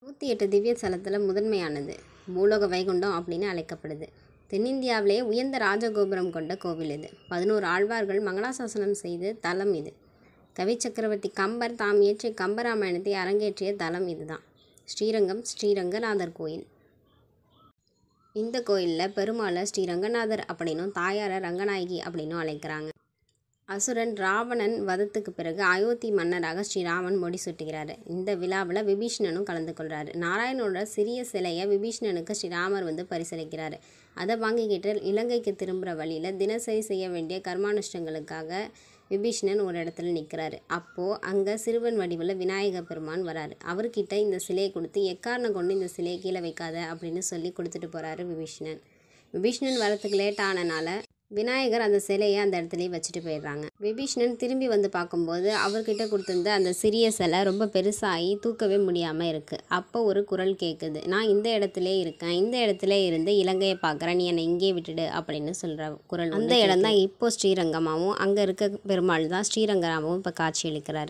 108 திவ்ய ஸ்தலத்தில் முதன்மையானது பூலோக வைகுண்டம் அப்படின்னு அழைக்கப்படுது. தென்னிந்தியாவிலே உயர்ந்த ராஜகோபுரம் கொண்ட கோவில் இது. 11 ஆழ்வார்கள் மங்களாசாசனம் செய்த தலம் இது. கவி சக்கரவர்த்தி கம்பர் தாம் இயற்றிய கம்பராமாயணத்தை அரங்கேற்றிய தலம் இதுதான். ஸ்ரீரங்கம் ஸ்ரீரங்கநாதர் கோயில். இந்த கோயிலில் பெருமாளை ஸ்ரீரங்கநாதர் அப்படின்னும் தாயாரை ரங்கநாயகி அப்படின்னும் அழைக்கிறாங்க. அசுரன் ராவணன் வதத்துக்கு பிறகு அயோத்தி மன்னராக ஸ்ரீராமன் முடிசூட்டுகிறார். இந்த விழாவில் விபீஷணனும் கலந்து கொள்கிறாரு. நாராயணனோட சிறிய சிலையை விபீஷணனுக்கு ஸ்ரீராமர் பரிசளிக்கிறார். அதை வாங்கிக்கிட்டு இலங்கைக்கு திரும்புகிற வழியில் தினசரி செய்ய வேண்டிய கர்மானுஷ்டங்களுக்காக விபீஷணன் ஒரு இடத்துல நிற்கிறாரு. அப்போது அங்கே சிறுவன் வடிவில் விநாயகர் பெருமான் வராரு. அவர்கிட்ட இந்த சிலையை கொடுத்து எக்காரணம் கொண்டு இந்த சிலையை கீழே வைக்காத அப்படின்னு சொல்லி கொடுத்துட்டு போகிறாரு விபீஷணன். விபீஷணன் வரத்துக்கு லேட் ஆனனால விநாயகர் அந்த சிலையை அந்த இடத்துலையே வச்சுட்டு போயிடுறாங்க. விபீஷணன் திரும்பி வந்து பார்க்கும்போது அவர்கிட்ட கொடுத்துருந்த அந்த சிறிய சிலை ரொம்ப பெருசாகி தூக்கவே முடியாமல் இருக்குது. அப்போ ஒரு குரல் கேட்குது, நான் இந்த இடத்துல இருக்கேன், இந்த இடத்துல இருந்து இலங்கையை பார்க்குறேன், நீ என்னை இங்கே விட்டுடு அப்படின்னு சொல்கிற குரல். அந்த இடம் தான் இப்போ ஸ்ரீரங்கமாகவும் அங்கே இருக்க பெருமாள் தான் ஸ்ரீரங்கராகவும் இப்போ காட்சியளிக்கிறார்.